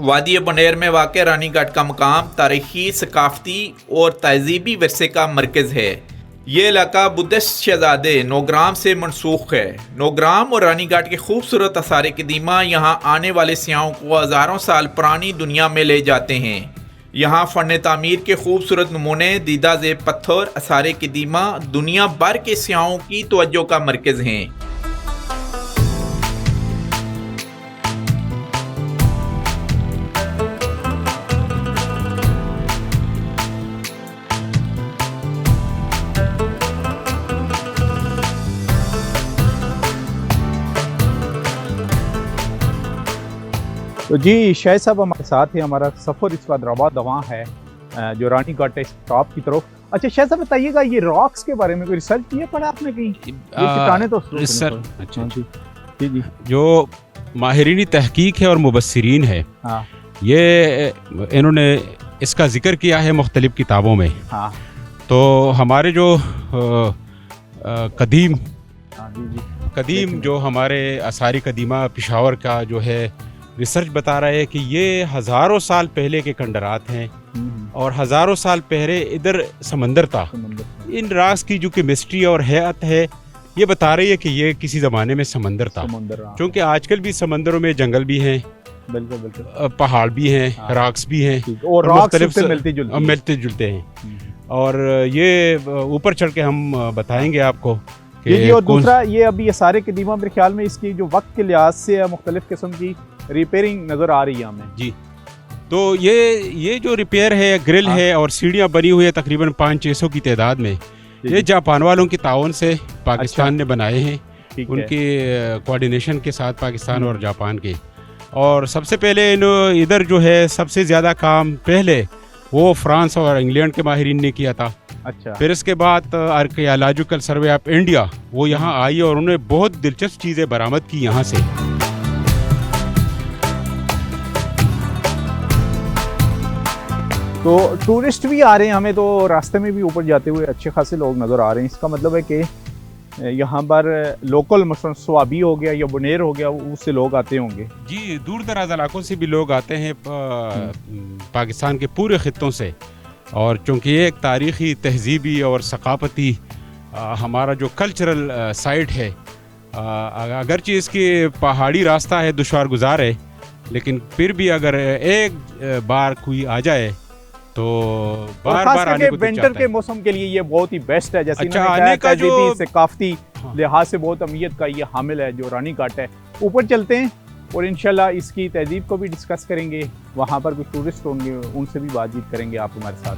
वादी बनेर में वाक़ रानी घाट का मकाम तारीखी, सकाफती और तहजीबी विरसे का मरकज़ है। ये इलाका बुद्धिस्ट शहजादे नौग्राम से मनसूख है। नौग्राम और रानी घाट के खूबसूरत आसार कदीमा यहाँ आने वाले सियाहों को हज़ारों साल पुरानी दुनिया में ले जाते हैं। यहाँ फ़न तामीर के खूबसूरत नमूने, दीदा ज़ेब पत्थर, आसार कदीमा दुनिया भर के सियाहों की तवज्जो का मरकज़ हैं। तो जी शायद साहब हमारे साथ हैं। हमारा सफ़र इस वक्त रवा दवा है जो रानी घाट टॉप की तरफ। अच्छा शायद साहब बताइएगा, ये रॉक्स के बारे में कोई रिसर्च किया पड़ा आपने कहीं? ये चट्टानें तो रिसर्च अच्छा जी जी जो माहिरीनी तहकीक है और मुबस्सिरीन है, हाँ ये इन्होंने इसका जिक्र किया है मुख्तलिफ किताबों में। हाँ तो हमारे जो कदीम जो हमारे आसारी कदीमा पेशावर का जो है रिसर्च बता रहा है कि ये हज़ारों साल पहले के खंडरात हैं और हज़ारों साल पहले इधर समंदर था। इन रास की जो केमिस्ट्री और हैत है ये बता रही है कि ये किसी ज़माने में समंदर था, क्योंकि आजकल भी समंदरों में जंगल भी हैं, बिल्कुल बिल्कुल पहाड़ भी हैं, रॉक्स भी हैं और रॉक्स से मिलते जुलते हैं। और ये ऊपर चढ़ के हम बताएंगे आपको कि और दूसरा ये अभी ये सारे कदीमा मेरे ख्याल में इसकी जो वक्त के लिहाज से मुख्तलिफ किस्म की रिपेयरिंग नज़र आ रही है हमें जी। तो ये जो रिपेयर है, ग्रिल है और सीढ़ियाँ बनी हुई है तकरीबन 500-600 की तादाद में, ये जापान वालों की ताउन से पाकिस्तान ने बनाए हैं, उनके कोऑर्डिनेशन के साथ पाकिस्तान और जापान के। और सबसे पहले इधर जो है सबसे ज़्यादा काम पहले वो फ्रांस और इंग्लैंड के माहिरीन ने किया था। अच्छा फिर इसके बाद आर्कियोलॉजिकल सर्वे ऑफ इंडिया वो यहाँ आई और उन्होंने बहुत दिलचस्प चीज़ें बरामद की यहाँ से। तो टूरिस्ट भी आ रहे हैं, हमें तो रास्ते में भी ऊपर जाते हुए अच्छे खासे लोग नज़र आ रहे हैं। इसका मतलब है कि यहाँ पर लोकल मसलन स्वाबी हो गया या बुनेर हो गया, उससे लोग आते होंगे। जी दूर दराज इलाकों से भी लोग आते हैं पाकिस्तान के पूरे खित्तों से। और चूँकि ये एक तारीख़ी, तहजीबी और सकाफती हमारा जो कल्चरल साइट है, अगरचे इसकी पहाड़ी रास्ता है, दुश्वार गुजार है, लेकिन फिर भी अगर एक बार कोई आ जाए तो बार बार आने को विंटर के मौसम के लिए ये बहुत ही बेस्ट है। जैसे अच्छा, आने का जो सकाफती लिहाज से बहुत अहमियत का ये हामिल है जो रानी घाट है। ऊपर चलते हैं और इंशाल्लाह इसकी तहजीब को भी डिस्कस करेंगे। वहाँ पर कुछ टूरिस्ट होंगे, उनसे भी बातचीत करेंगे आप हमारे साथ।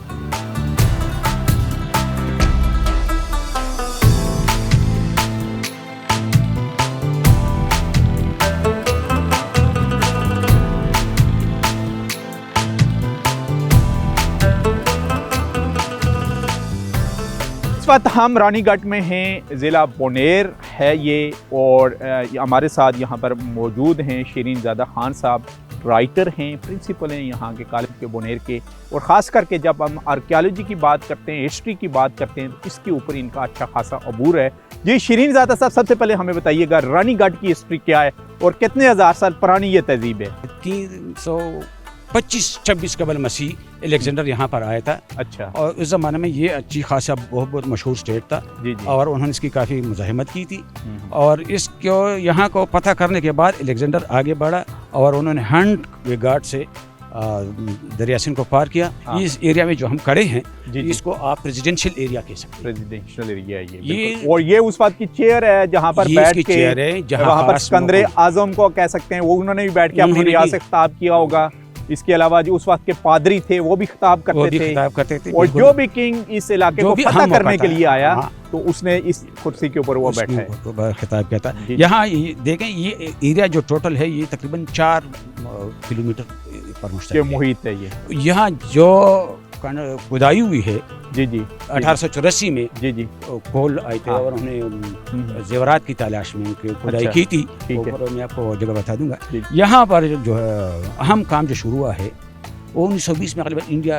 हम रानी घाट में हैं, ज़िला बोनेर है ये, और हमारे साथ यहाँ पर मौजूद हैं शिरीन ज़ादा खान साहब, राइटर हैं, प्रिंसिपल हैं यहाँ के कॉलेज के बोनेर के। और ख़ास करके जब हम आर्कियोलॉजी की बात करते हैं, हिस्ट्री की बात करते हैं, तो इसके ऊपर इनका अच्छा खासा अबूर है। जी शिरीन ज़ादा साहब, सबसे पहले हमें बताइएगा रानी घाट की हिस्ट्री क्या है और कितने हज़ार साल पुरानी ये तहजीब है? 325-26 कबल मसीह अलेक्जेंडर यहाँ पर आया था। अच्छा। और उस ज़माने में ये अच्छी खासा बहुत मशहूर स्टेट था। जी जी। और उन्होंने इसकी काफ़ी मुज़ाहमत की थी। और इसको यहाँ को पता करने के बाद अलेक्जेंडर आगे बढ़ा और उन्होंने हंट रिगार्ड से दरिया सिंध को पार किया। इस एरिया में जो हम खड़े हैं इसको आप प्रेसिडेंशियल एरिया कह सकते हैं। प्रेसिडेंशियल एरिया ये और ये उस वक्त की चेयर है जहाँ पर बैठ के चेयर है, जहाँ पर सिकंदर आज़म को कह सकते हैं, वो उन्होंने भी बैठ के अपनी रियासत खिताब किया होगा। इसके अलावा जो उस वक्त के पादरी थे वो भी खिताब करते थे। और जो भी किंग इस इलाके को फतह करने के लिए आया तो उसने इस कुर्सी के ऊपर वो बैठा है, खिताब किया था। यहाँ देखें ये एरिया जो टोटल है ये तकरीबन 4 किलोमीटर पर मुश्तमिल मुहित है। ये यहाँ जो खुदाई हुई है जी जी 1884 में जी जी कोल आए थे और उन्होंने जेवरात की तलाश में खुदाई की थी। मैं आपको जगह बता दूंगा। यहाँ पर जो है अहम काम जो शुरू हुआ है वो 1920 में ग़ालिबन इंडिया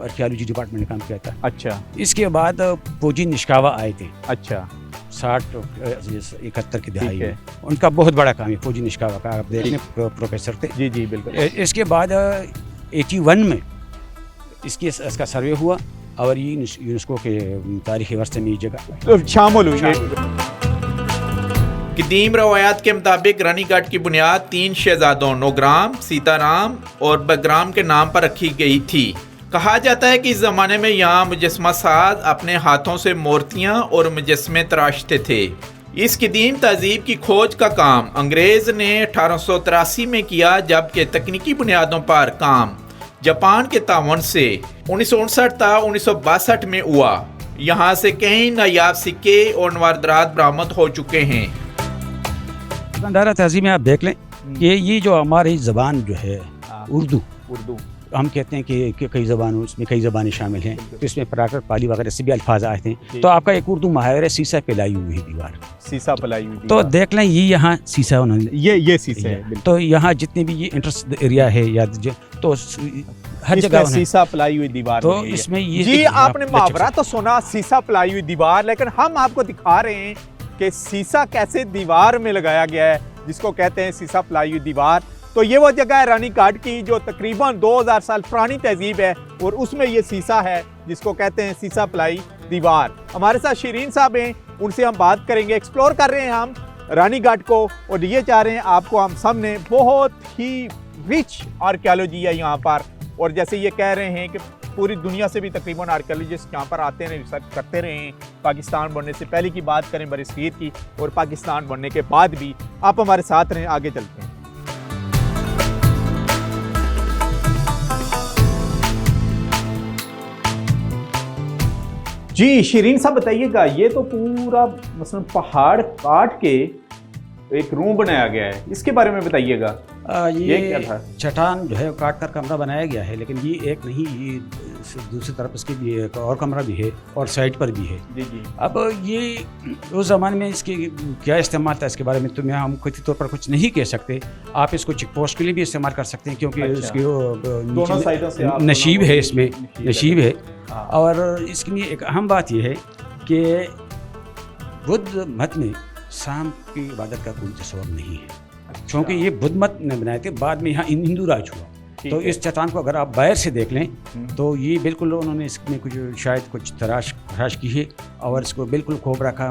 आर्कियोलॉजी डिपार्टमेंट ने काम किया था। अच्छा। इसके बाद फौजी निष्कावा आए थे। अच्छा। 60-71 की दहाई ठीक है। में उनका बहुत बड़ा काम है फौजी निष्कावा का, आप देख लें प्रोफेसर थे। जी जी बिल्कुल। इसके बाद 81 में इसका सर्वे हुआ और ये यूनेस्को के तारीखी वर्षे में ये जगह तो शामिल हुई। कदीम रवायात के मुताबिक रानीगढ़ की बुनियाद 3 शहजादों नोग्राम, सीताराम और बगराम के नाम पर रखी गई थी। कहा जाता है कि इस ज़माने में यहाँ मुजस्मा साज अपने हाथों से मूर्तियाँ और मुजस्मे तराशते थे। इस कदीम तहजीब की खोज का काम अंग्रेज़ ने 1883 में किया, जबकि तकनीकी बुनियादों पर काम जापान के तावन से 1959 था 1962 में हुआ। यहाँ से कई नायाब सिक्के और नवारदात बरामद हो चुके हैं। दुकानदारा तहजीब में आप देख लें कि ये जो हमारी ज़बान जो है उर्दू, हम कहते हैं कि कई ज़बानों इसमें कई ज़बानें शामिल हैं, तो इसमें प्राकृत पाली वगैरह से भी अल्फाज आए थे। तो आपका एक उर्दू मुहावरा है सीसा पिलाई हुई दीवार, सीसा पलाई हुई तो देख लें ये यहाँ सीसा उन्होंने ये सीसा है बिल्कुल। तो यहाँ जितने भी ये इंटरेस्ट एरिया है या तो हर जगह सीसा पलाई हुई दीवार। तो इसमें ये जी आपने मुहावरा तो सुना सीसा पलाई हुई दीवार, लेकिन हम आपको दिखा रहे हैं कि सीसा कैसे दीवार में लगाया गया है, जिसको कहते हैं सीसा पलाई हुई दीवार। तो ये वो जगह है रानीगढ़ की जो तकरीबन 2000 साल पुरानी तहजीब है, और उसमें ये सीसा है जिसको कहते हैं सीसा पलाई दीवार। हमारे साथ शिरीन साहब हैं, उनसे हम बात करेंगे। एक्सप्लोर कर रहे हैं हम रानीगढ़ को, और ये चाह रहे हैं आपको हम सामने बहुत ही रिच आर्कियोलॉजी है यहाँ पर। और जैसे ये कह रहे हैं कि पूरी दुनिया से भी तकरीबन आर्कियोलॉजिस्ट यहाँ पर आते हैं, रिसर्च करते रहे हैं। पाकिस्तान बनने से पहले की बात करें बरसगीर की, और पाकिस्तान बनने के बाद भी। आप हमारे साथ रहें, आगे चलते हैं। जी शिरीन साहब बताइएगा, ये तो पूरा मसलन पहाड़ काट के एक रूम बनाया गया है, इसके बारे में बताइएगा। ये क्या था? चट्टान जो है काट कर कमरा बनाया गया है, लेकिन ये एक नहीं, ये दूसरी तरफ इसके भी एक और कमरा भी है और साइड पर भी है। जी जी। अब ये उस ज़माने में इसके क्या इस्तेमाल था इसके बारे में तो हम कथित तौर पर कुछ नहीं कह सकते। आप इसको चेक पोस्ट के लिए भी इस्तेमाल कर सकते हैं, क्योंकि अच्छा। इसकी दोनों साइडों से आप नशीब है, इसमें नशीब है। हाँ। और इसके लिए एक अहम बात यह है कि बुद्ध मत में शाम की इबादत का कोई तस्वर नहीं है, क्योंकि ये बुद्ध मत ने बनाए थे, बाद में यहाँ हिंदू राज हुआ। तो इस चट्टान को अगर आप बाहर से देख लें तो ये बिल्कुल उन्होंने इसमें कुछ शायद कुछ तराश की है, और इसको बिल्कुल कोबरा का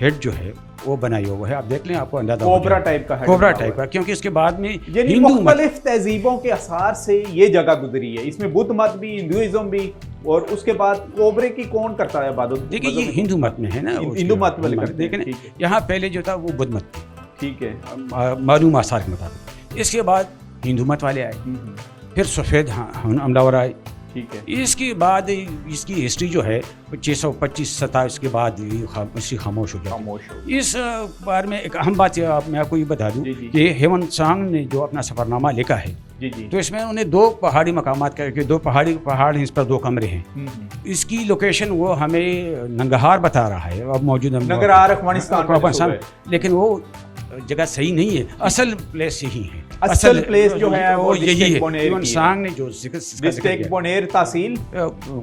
हेड जो है वो बनाई हुआ है। आप देख लें, आपको अंदाजा कोबरा टाइप का है, कोबरा टाइप का, क्योंकि इसके बाद में हिंदू मुख्तलिफ तहजीबों के आसार से ये जगह गुजरी है। इसमें बुद्ध मत भी, हिंदुइज्म भी, और उसके बाद कोबरे की कौन करता है इबादत? देखिए ये हिंदू मत में है ना, हिंदू मत वाले करते हैं। लेकिन यहाँ पहले जो था वो बुद्ध मत थी, ठीक है, मालूम आसार के मुताबिक। इसके बाद हिंदू मत वाले आए, फिर सफ़ेद हमलावर आए, ठीक है। इसके बाद इसकी हिस्ट्री जो है 625-27 के बाद इसकी खामोश हो गई। इस बारे में एक अहम बात मैं आपको ये बता दूं कि हेमंत सांग ने जो अपना सफ़रनामा लिखा है, तो इसमें उन्हें 2 पहाड़ी मकामात करके 2 पहाड़ हैं, इस पर 2 कमरे हैं। इसकी लोकेशन वो हमें नंगहार बता रहा है, अब मौजूद अफगानिस्तान, लेकिन वो जगह सही नहीं है, असल प्लेस यही है। असल प्लेस जो है वो यही है। हेमंत सांग ने जो डिस्ट्रिक्ट बोनेर तहसील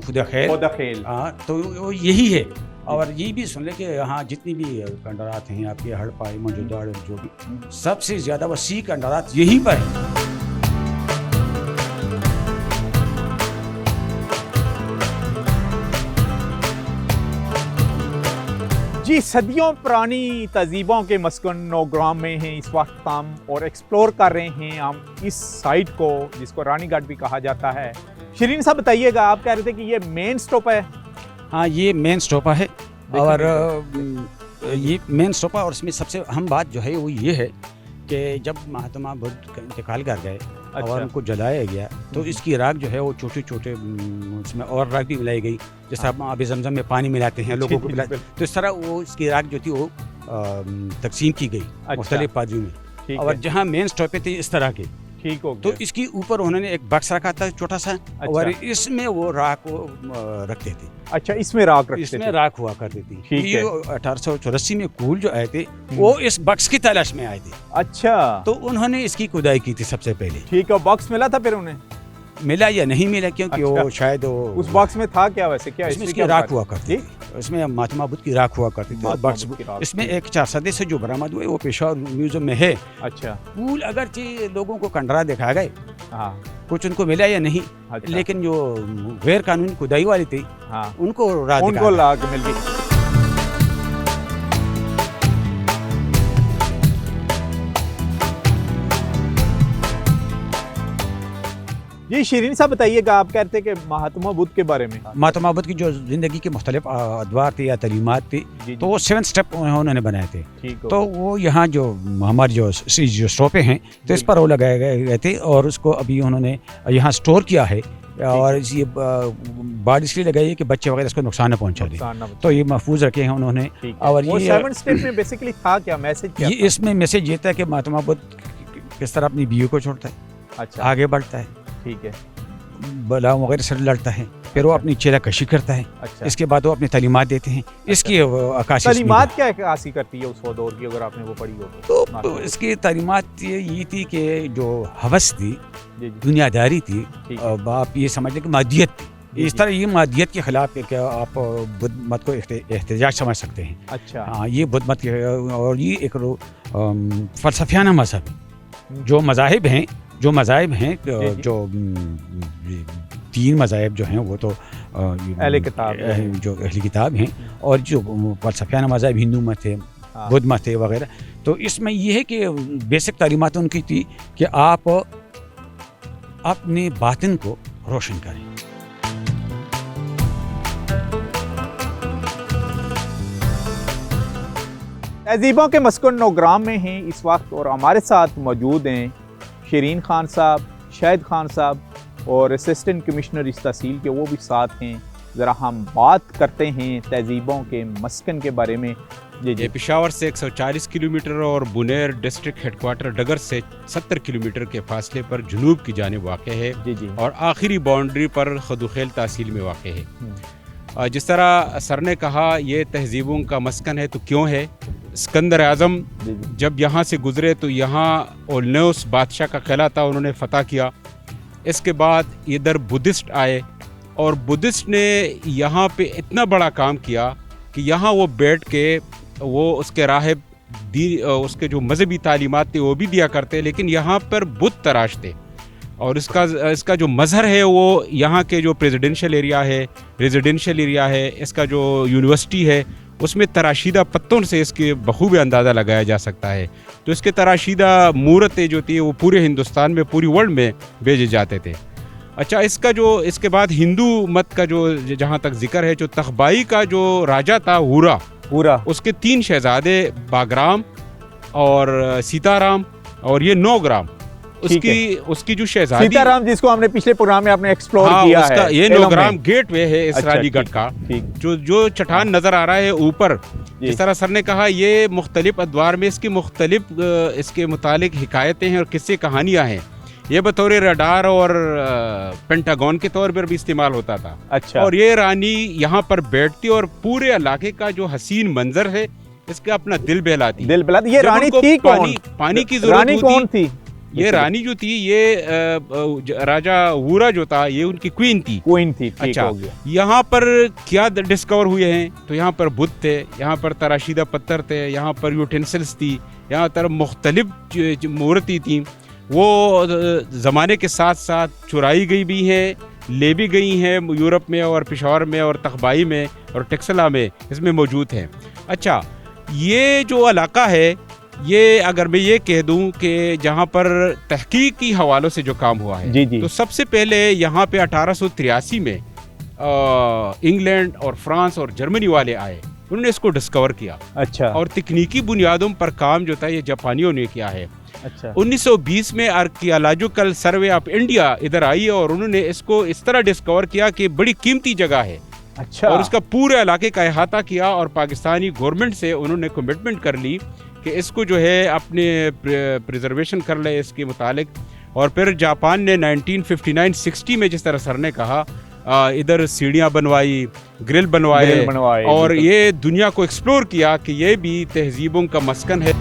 खुदाखेल, तो वो यही है। और ये भी सुन ले कि यहाँ जितनी भी कंडरात हैं आपके हड़प्पा मौजूदा जो भी, सबसे ज़्यादा वसी कंडरात यहीं पर है। जी सदियों पुरानी तहजीबों के मस्कन नौग्राम में हैं इस वक्त हम, और एक्सप्लोर कर रहे हैं हम इस साइट को जिसको रानीगढ़ भी कहा जाता है। शिरीन साहब बताइएगा, आप कह रहे थे कि ये मेन स्टॉप है। हाँ ये मेन स्टॉप है, और ये मेन स्टॉप है, और इसमें सबसे अहम बात जो है वो ये है कि जब महात्मा बुद्ध का इंतकाल कर गए और उनको जलाया गया, तो इसकी राख जो है वो छोटे छोटे उसमें और राख भी मिलाई गई, जैसे आप अभी जमजम में पानी मिलाते हैं लोगों को मिलाते, तो इस तरह वो इसकी राख जो थी वो तकसीम की गई मुख्तलिफ पादियों में। और जहाँ मेन स्टॉप थी इस तरह के, ठीक हो तो इसकी ऊपर उन्होंने एक बक्स रखा था छोटा सा, और इसमें वो राख को रखते थे। अच्छा, इसमें राख रखते इसमें राख हुआ करती थी। ठीक है। 1884 में कूल जो आए थे वो इस बक्स की तलाश में आए थे। अच्छा, तो उन्होंने इसकी खुदाई की थी सबसे पहले। ठीक है, बॉक्स मिला था फिर उन्हें? ملا یا نہیں ملا کیونکہ اچھا. وہ شاید اس باکس میں تھا کیا ویسے؟ کیا اس میں اس کی کیا راکھ بات؟ ہوا کرتی جی؟ تھی، اس میں مہاتما بدھ کی راکھ ہوا کرتی تھی. مہاتما باکس بدھ کی راکھ اس میں تھی. ایک 4 صدی سے جو برآمد ہوئے وہ پشاور میوزیم میں ہے. اچھا. پھول اگرچہ لوگوں کو کنڈرا دکھا گئے، ہاں. کچھ ان کو ملا یا نہیں، اچھا. لیکن جو غیر قانونی کھدائی والی تھی ہاں ان کو راہ ان دکھا کو گئے. لا کے مل گئی. جی شیرین صاحب بتائیے گا، آپ کہتے ہیں کہ مہاتما بدھ کے بارے میں. مہاتما بدھ کی جو زندگی کے مختلف ادوار تھے یا تعلیمات تھی، جی تو وہ 7 سٹیپ انہوں نے بنائے تھے. ٹھیک ہو. تو وہ یہاں جو ہماری جو اسٹاپیں ہیں تو اس پر وہ لگائے گئے تھے، اور اس کو ابھی انہوں نے یہاں اسٹور کیا ہے، اور یہ بارڈ اس لیے لگائی ہے کہ بچے وغیرہ اس کو نقصان نہ پہنچا دیں، نقصان نہ بچے. تو یہ محفوظ رکھے ہیں انہوں نے. اور وہ یہ 7 سٹیپ میں بیسیکلی تھا کیا میسج کیا یہ تھا؟ اس میں میسج یہ تھا کہ مہاتما بدھ کس طرح اپنی بیوی کو چھوڑتا ہے، اچھا آگے بڑھتا ہے، ٹھیک ہے. بلاؤں وغیرہ سے لڑتا ہے، پھر وہ اپنی چہرہ کشی کرتا ہے، اچھا. اس کے بعد وہ اپنی تعلیمات دیتے ہیں. اس کی عکاسی اس میں تعلیمات کیا عکاسی کرتی ہے اس دور کی، اگر آپ نے وہ پڑھی ہو تو؟ تو اس کی تعلیمات یہ تھی کہ جو ہوس تھی، جی جی دنیا داری تھی، ٹھیک ہے. آپ یہ سمجھ لیں کہ مادیت تھی. جی اس طرح یہ مادیت کے خلاف ہے کہ آپ بدھ مت کو احتجاج سمجھ سکتے ہیں. اچھا. ہاں یہ بدھ مت اور یہ ایک فلسفیانہ مذہب ہے. جو مذاہب ہیں جو 3 مذاہب جو ہیں وہ تو اہل کتاب جو اہل کتاب ہیں، اور جو فلسفیانہ مذاہب ہندو مت ہے، ہاں. بدھ مت ہے وغیرہ. تو اس میں یہ ہے کہ بیسک تعلیمات ان کی تھی کہ آپ اپنے باطن کو روشن کریں. تہذیبوں کے مسکن نوگرام میں ہیں اس وقت، اور ہمارے ساتھ موجود ہیں شیرین خان صاحب، شاہد خان صاحب، اور اسسٹنٹ کمشنر اس تحصیل کے وہ بھی ساتھ ہیں. ذرا ہم بات کرتے ہیں تہذیبوں کے مسکن کے بارے میں. جی جی. یہ پشاور سے 140 کلومیٹر اور بنیر ڈسٹرکٹ ہیڈ کوارٹر ڈگر سے 70 کلومیٹر کے فاصلے پر جنوب کی جانب واقع ہے، جی جی. اور آخری باؤنڈری پر خدوخیل تحصیل میں واقع ہے. جس طرح سر نے کہا یہ تہذیبوں کا مسکن ہے، تو کیوں ہے؟ اسکندر اعظم جی جی. جب یہاں سے گزرے تو یہاں اولنوس بادشاہ کا قلعہ تھا، انہوں نے فتح کیا. اس کے بعد ادھر بدھسٹ آئے، اور بدھسٹ نے یہاں پہ اتنا بڑا کام کیا کہ یہاں وہ بیٹھ کے وہ اس کے راہب اس کے جو مذہبی تعلیمات تھے وہ بھی دیا کرتے، لیکن یہاں پر بت تراشتے. اور اس کا جو مظہر ہے وہ یہاں کے جو ریزیڈینشل ایریا ہے، اس کا جو یونیورسٹی ہے، اس میں تراشیدہ پتوں سے اس کے بخوبی اندازہ لگایا جا سکتا ہے. تو اس کے تراشیدہ مورتیں جو تھی وہ پورے ہندوستان میں، پوری ورلڈ میں بھیجے جاتے تھے. اچھا، اس کے بعد ہندو مت کا جو جہاں تک ذکر ہے، جو تخبائی کا جو راجا تھا پورا، اس کے 3 شہزادے باگرام اور سیتارام، اور یہ 9 گرام. اس کی جو شہزادی سیتارام، جس کو ہم نے پچھلے پروگرام میں آپ نے ایکسپلور کیا ہے، یہ 9 گرام گیٹ وے ہے اس رانی گڑھ کا. جو چٹان نظر آ رہا ہے اوپر، جس طرح سر نے کہا یہ مختلف ادوار میں اس کے متعلق حکایتیں ہیں اور قصے کہانیاں ہیں. یہ بطور ریڈار اور پینٹاگون کے طور پر بھی استعمال ہوتا تھا. اچھا. اور یہ رانی یہاں پر بیٹھتی اور پورے علاقے کا جو حسین منظر ہے اس کا اپنا دل بہلاتی. یہ رانی تھی کون؟ پانی کی ضرورت رانی کون تھی؟ یہ رانی جو تھی، یہ راجا وورا جو تھا، یہ ان کی کوئین تھی. اچھا. یہاں پر کیا ڈسکور ہوئے ہیں؟ تو یہاں پر بدھ تھے، یہاں پر تراشیدہ پتھر تھے، یہاں پر یوٹینسلس تھی، یہاں پر مختلف مورتی تھیں. وہ زمانے کے ساتھ ساتھ چرائی گئی بھی ہیں، لے بھی گئی ہیں یورپ میں اور پشاور میں اور تخبائی میں اور ٹیکسلا میں، اس میں موجود ہیں. اچھا، یہ جو علاقہ ہے، یہ اگر میں یہ کہہ دوں کہ جہاں پر تحقیقی حوالوں سے جو کام ہوا ہے، تو سب سے پہلے یہاں پہ 1883 میں انگلینڈ اور فرانس اور جرمنی والے آئے، انہوں نے اس کو ڈسکور کیا. اچھا. اور تکنیکی بنیادوں پر کام جو تھا یہ جاپانیوں نے کیا ہے. اچھا. 1920 میں آرکیالوجیکل سروے آف انڈیا ادھر آئی اور انہوں نے اس کو اس طرح ڈسکور کیا کہ بڑی قیمتی جگہ ہے. اچھا. اور اس کا پورے علاقے کا احاطہ کیا، اور پاکستانی گورنمنٹ سے انہوں نے کمٹمنٹ کر لی کہ اس کو جو ہے اپنے پریزرویشن کر لے اس کے متعلق. اور پھر جاپان نے 1959-60 میں جس طرح سر نے کہا ادھر سیڑھیاں بنوائی، گرل بنوائے، اور یہ دنیا کو ایکسپلور کیا کہ یہ بھی تہذیبوں کا مسکن ہے.